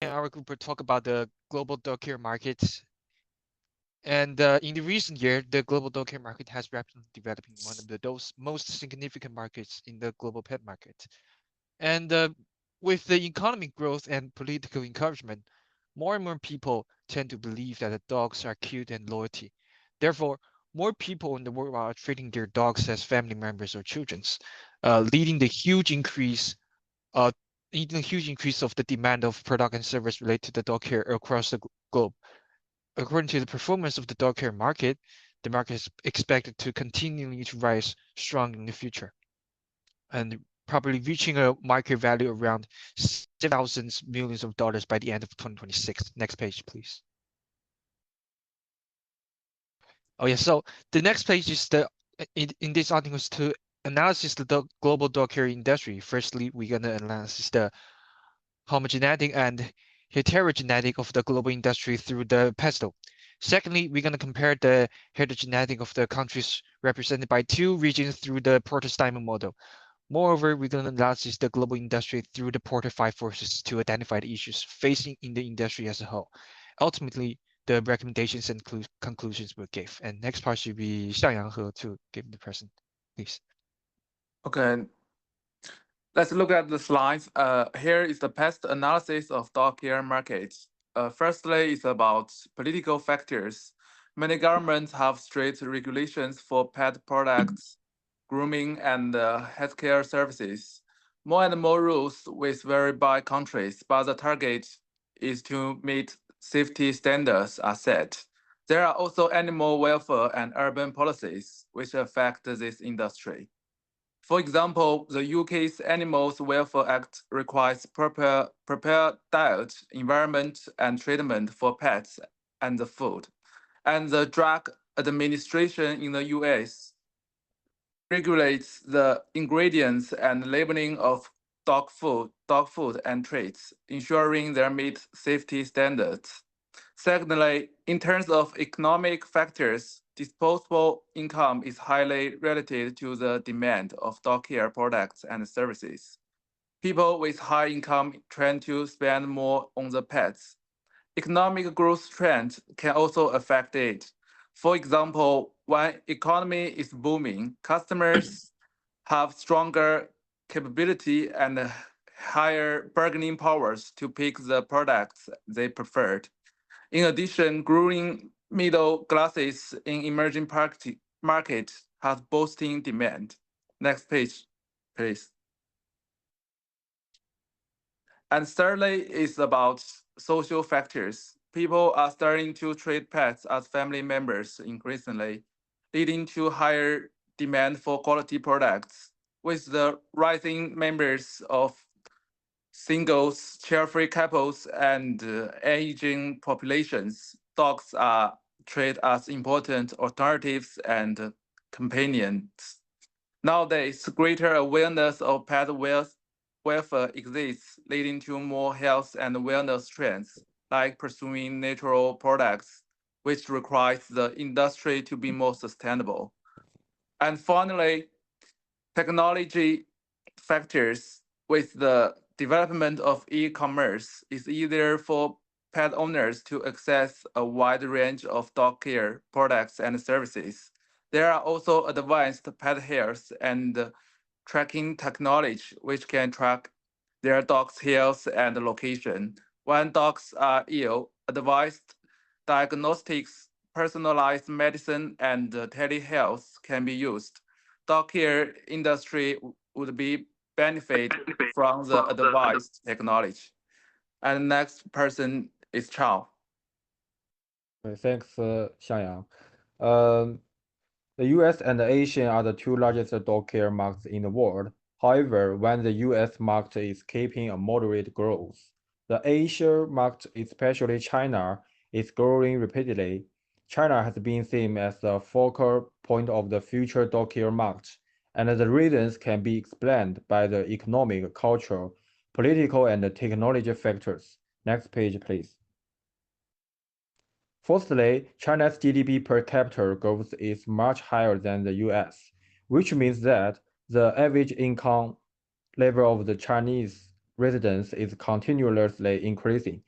our group will talk about the global dog care markets. And in the recent year, the global dog care market has rapidly developing one of the those most significant markets in the global pet market. And with the economic growth and political encouragement, more and more people tend to believe that the dogs are cute and loyalty. Therefore, more people in the world are treating their dogs as family members or children's, leading the huge increase uh, leading a huge increase of the demand of product and service related to the dog care across the globe. According to the performance of the dog care market, the market is expected to continually to rise strong in the future and probably reaching a market value around 7,000 millions of dollars by the end of 2026. Next page, please. Oh yeah, so the next page is in this article is to analysis the global dog care industry. Firstly, we're gonna analyze the homogeneity and heterogeneity of the global industry through the pedestal. Secondly, we're going to compare the heterogeneity of the countries represented by two regions through the Porter-Steinman model. Moreover, we're going to analyze the global industry through the Porter Five Forces to identify the issues facing in the industry as a whole. Ultimately, the recommendations and conclusions we gave. And next part should be Xiaoyang He to give the present, please. Okay, let's look at the slides. Here is the past analysis of dog care markets. Firstly, it's about political factors. Many governments have strict regulations for pet products, grooming, and healthcare services. More and more rules will vary by countries, but the target is to meet safety standards are set. There are also animal welfare and urban policies which affect this industry. For example, the UK's Animals Welfare Act requires proper diet, environment, and treatment for pets and the food. And the Drug Administration in the US regulates the ingredients and labeling of dog food and treats, ensuring they meet safety standards. Secondly, in terms of economic factors, disposable income is highly related to the demand of dog care products and services. People with high income tend to spend more on the pets. Economic growth trends can also affect it. For example, when economy is booming, customers have stronger capability and higher bargaining powers to pick the products they preferred. In addition, growing middle classes in emerging markets has boosting demand. Next page, please. And thirdly is about social factors. People are starting to treat pets as family members increasingly, leading to higher demand for quality products. With the rising members of singles, child-free couples, and aging populations, dogs are treated as important alternatives and companions. Nowadays, greater awareness of welfare exists, leading to more health and wellness trends, like pursuing natural products, which requires the industry to be more sustainable. And finally, technology factors with the development of e-commerce is easier for pet owners to access a wide range of dog care products and services. There are also advanced pet health and tracking technology which can track their dog's health and location. When dogs are ill, advanced diagnostics, personalized medicine, and telehealth can be used. Dog care industry would be benefit from the advanced technology. And next person is Chao. Thanks, Xiaoyang. Um, the US and Asia are the two largest dog care markets in the world. However, when the US market is keeping a moderate growth, the Asia market, especially China, is growing rapidly. China has been seen as the focal point of the future dog care market, and the reasons can be explained by the economic, cultural, political, and technology factors. Next page, please. Firstly, China's GDP per capita growth is much higher than the US, which means that the average income level of the Chinese residents is continuously increasing.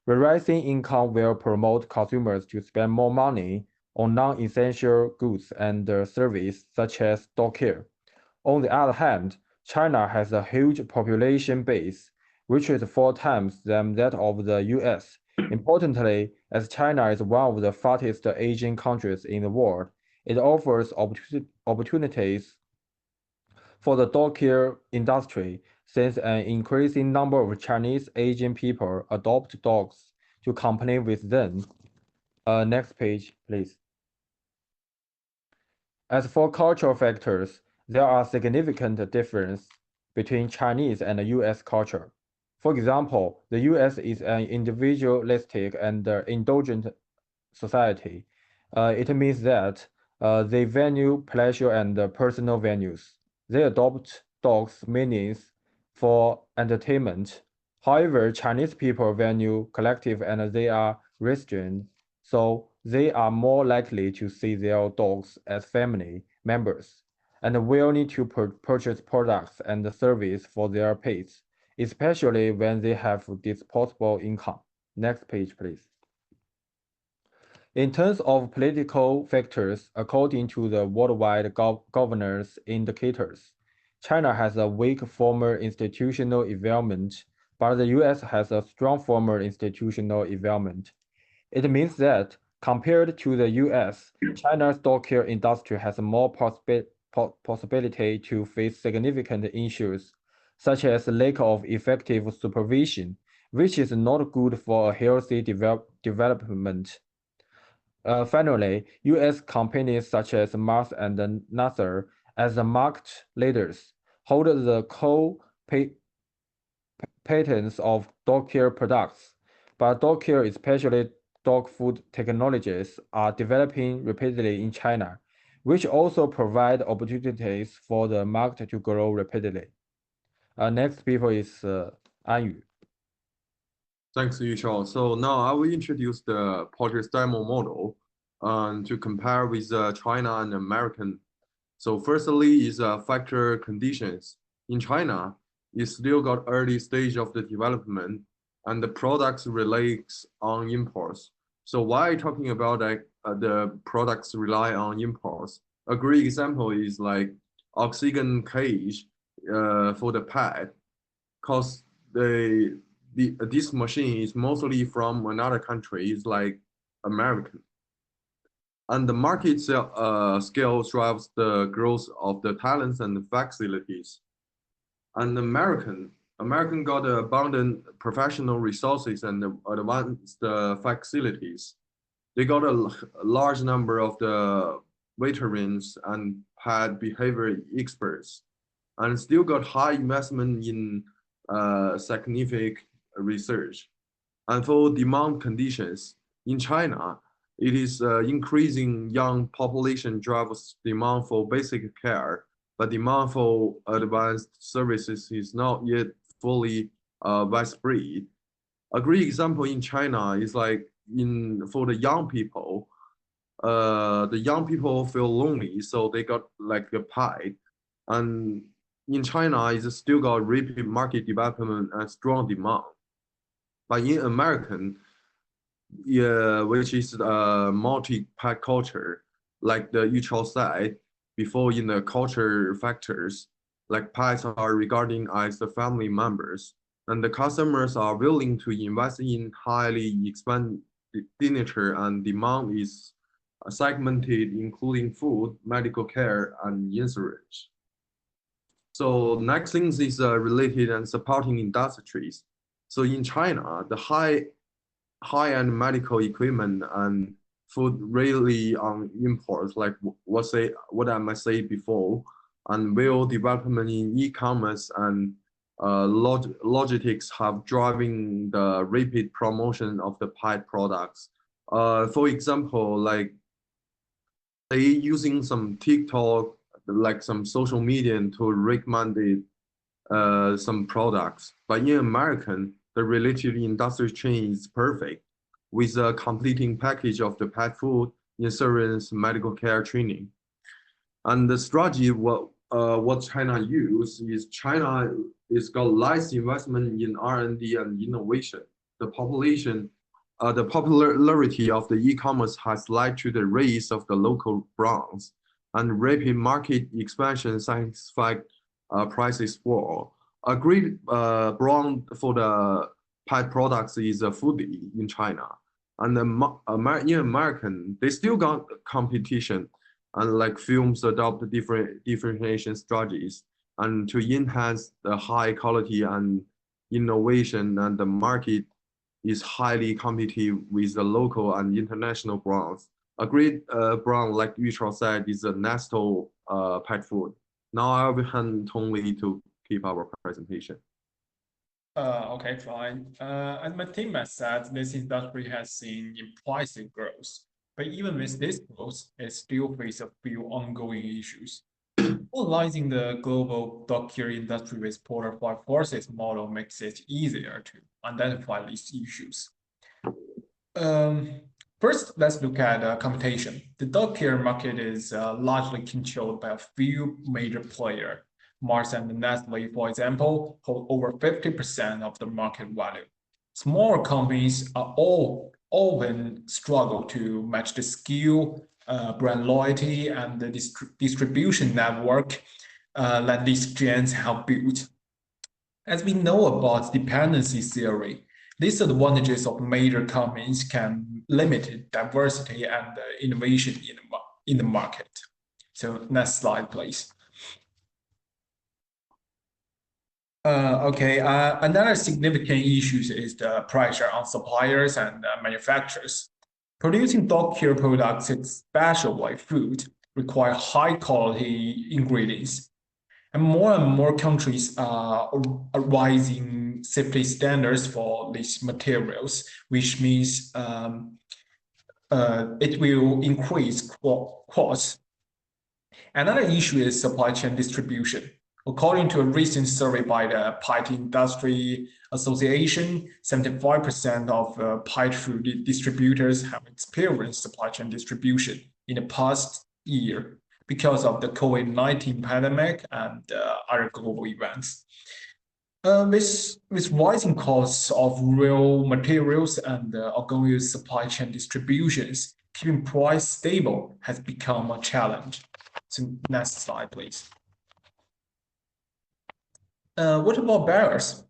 The rising income will promote consumers to spend more money on non-essential goods and services such as dog care. On the other hand, China has a huge population base, which is 4 times than that of the US. Importantly, as China is one of the fastest aging countries in the world, it offers opportunities for the dog care industry, since an increasing number of Chinese aging people adopt dogs to accompany with them. Next page, please. As for cultural factors, there are significant differences between Chinese and US culture. For example, the US is an individualistic and indulgent society. It means that they value pleasure and personal values. They adopt dogs meanings for entertainment. However, Chinese people value collective and they are restrained, so they are more likely to see their dogs as family members and willing to purchase products and services for their pets, especially when they have disposable income. Next page, please. In terms of political factors, according to the worldwide governance indicators, China has a weak formal institutional environment, but the US has a strong formal institutional environment. It means that, compared to the US, China's dog care industry has more possibility to face significant issues, such as lack of effective supervision, which is not good for a healthy development. Finally, US companies such as Mars and NASA, as the market leaders, hold the patents of dog care products, but dog care, especially dog food technologies, are developing rapidly in China, which also provide opportunities for the market to grow rapidly. Next people is Anyu. Thanks, Yushao. So now I will introduce the Porter's demo model to compare with China and American. So firstly is factor conditions. In China, you still got early stage of the development and the products relies on imports. So why talking about the products rely on imports? A great example is like oxygen cage for the pet, because this machine is mostly from another country, it's like American. And the market scale drives the growth of the talents and the facilities. And American got abundant professional resources and advanced facilities. They got a large number of the veterans and pet behavior experts, and still got high investment in scientific research. And for demand conditions, in China, it is increasing young population drives demand for basic care, but demand for advanced services is not yet fully widespread. A great example in China is like for the young people feel lonely, so they got like a pie. And in China, it's still got rapid market development and strong demand. But in American, yeah, which is a multi-pack culture, like the Yuchao said before in the culture factors, like pets are regarding as the family members, and the customers are willing to invest in highly expenditure, and demand is segmented, including food, medical care, and insurance. So next thing is related and supporting industries. So in China, the high-end medical equipment and food really on imports, like what I might say before, and will development in e-commerce and logistics have driving the rapid promotion of the pet products. For example, like they using some TikTok, like some social media to recommend some products. But in American, the related industry chain is perfect with a completing package of the pet food, insurance, medical care training. And the strategy what China use is China is got less investment in R&D and innovation. The population, the popularity of the e-commerce has led to the rise of the local brands and rapid market expansion satisfy prices for. A great brand for the pet products is a foodie in China. And in American, they still got competition and like films adopt different differentiation strategies and to enhance the high quality and innovation, and the market is highly competitive with the local and international brands. A great brand like Yuchao said is a Nestle pet food. Now I will hand Tongli to keep our presentation. Okay, fine. As my teammate said, this industry has seen impressive growth. But even with this growth, it still faces a few ongoing issues. Analyzing the global dog care industry with Porter 5 forces model makes it easier to identify these issues. First, let's look at competition. The dog care market is largely controlled by a few major players. Mars and Nestle, for example, hold over 50% of the market value. Smaller companies are all often struggle to match the skill, brand loyalty, and the distribution network that these giants have built. As we know about dependency theory, disadvantages of major companies can limit diversity and innovation in the market. So next slide, please. Another significant issue is the pressure on suppliers and manufacturers. Producing dog care products, especially food, require high quality ingredients. And more countries are raising safety standards for these materials, which means it will increase costs. Another issue is supply chain distribution. According to a recent survey by the Pet Industry Association, 75% of pet food distributors have experienced supply chain distribution in the past year because of the COVID-19 pandemic and other global events. With rising costs of raw materials and ongoing supply chain distributions, keeping price stable has become a challenge. So next slide, please. What about barriers?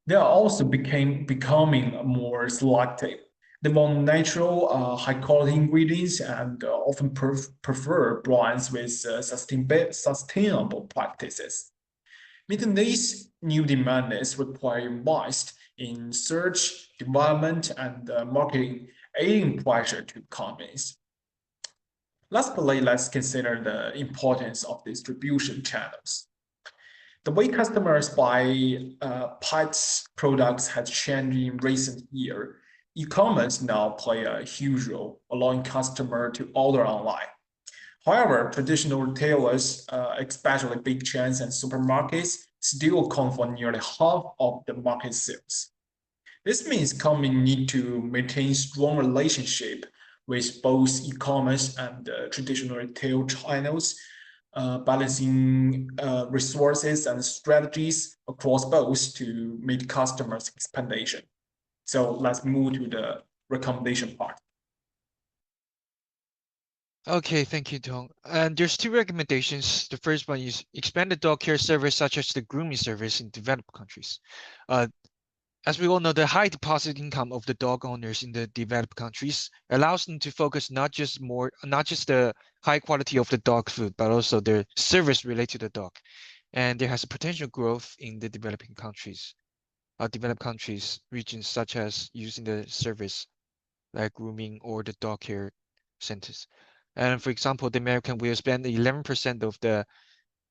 They are also becoming more selective. They want natural, high-quality ingredients and often prefer brands with sustainable practices. Meeting these new demands require invest in research, development, and marketing, adding pressure to companies. Lastly, let's consider the importance of distribution channels. The way customers buy pet products has changed in recent years. E-commerce now play a huge role, allowing customers to order online. However, traditional retailers, especially big chains and supermarkets, still account for nearly half of the market sales. This means companies need to maintain strong relationship with both e-commerce and traditional retail channels, balancing resources and strategies across both to meet customers' expectation. So let's move to the recommendation part. Okay, thank you, Tong. And there's two recommendations. The first one is expand the dog care service such as the grooming service in developed countries. As we all know, the high deposit income of the dog owners in the developed countries allows them to focus not just the high quality of the dog food, but also the service related to the dog. And there has a potential growth in the developed countries regions such as using the service like grooming or the dog care centers. And for example, the American will spend 11% of the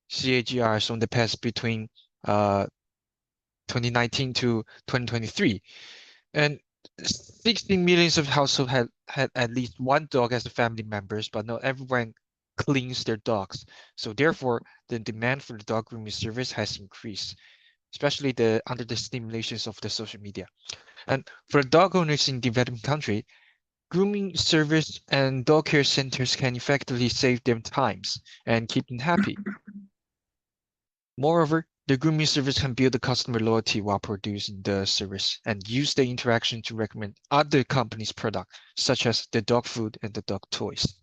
CAGRs on the pets between 2019 to 2023. And 16 millions of households had at least one dog as a family members, but not everyone cleans their dogs. So therefore, the demand for the dog grooming service has increased, especially under the stimulations of the social media. And for dog owners in developing country, grooming service and dog care centers can effectively save them times and keep them happy. Moreover, the grooming service can build the customer loyalty while producing the service and use the interaction to recommend other companies' products, such as the dog food and the dog toys.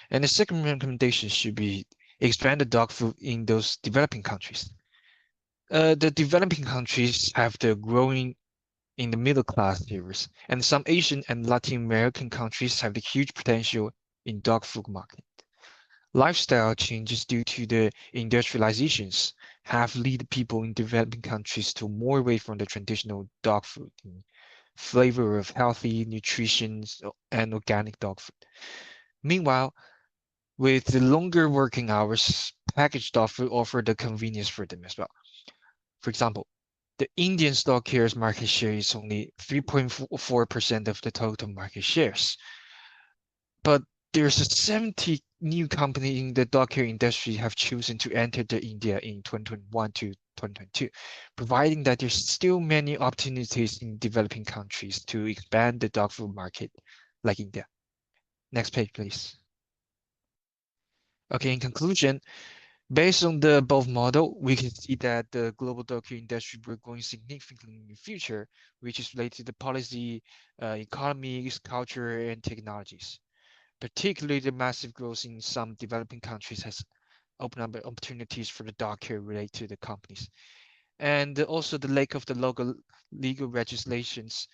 And the second recommendation should be expand the dog food in those developing countries. The developing countries have the growing in the middle class areas, and some Asian and Latin American countries have the huge potential in dog food market. Lifestyle changes due to the industrializations have led people in developing countries to more away from the traditional dog food in flavor of healthy nutrition and organic dog food. Meanwhile, with the longer working hours, packaged dog food offer the convenience for them as well. For example, the Indian dog care's market share is only 3.4% of the total market shares. But there's a 70 new company in the dog care industry have chosen to enter the India in 2021 to 2022, providing that there's still many opportunities in developing countries to expand the dog food market, like India. Next page, please. Okay, in conclusion, based on the above model, we can see that the global dog care industry will growing significantly in the future, which is related to the policy, economies, culture, and technologies. Particularly the massive growth in some developing countries has opened up opportunities for the dog care related to the companies. And also the lack of the local legal legislations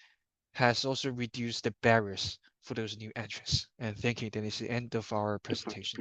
has also reduced the barriers for those new entrants. And thank you. That is the end of our presentation.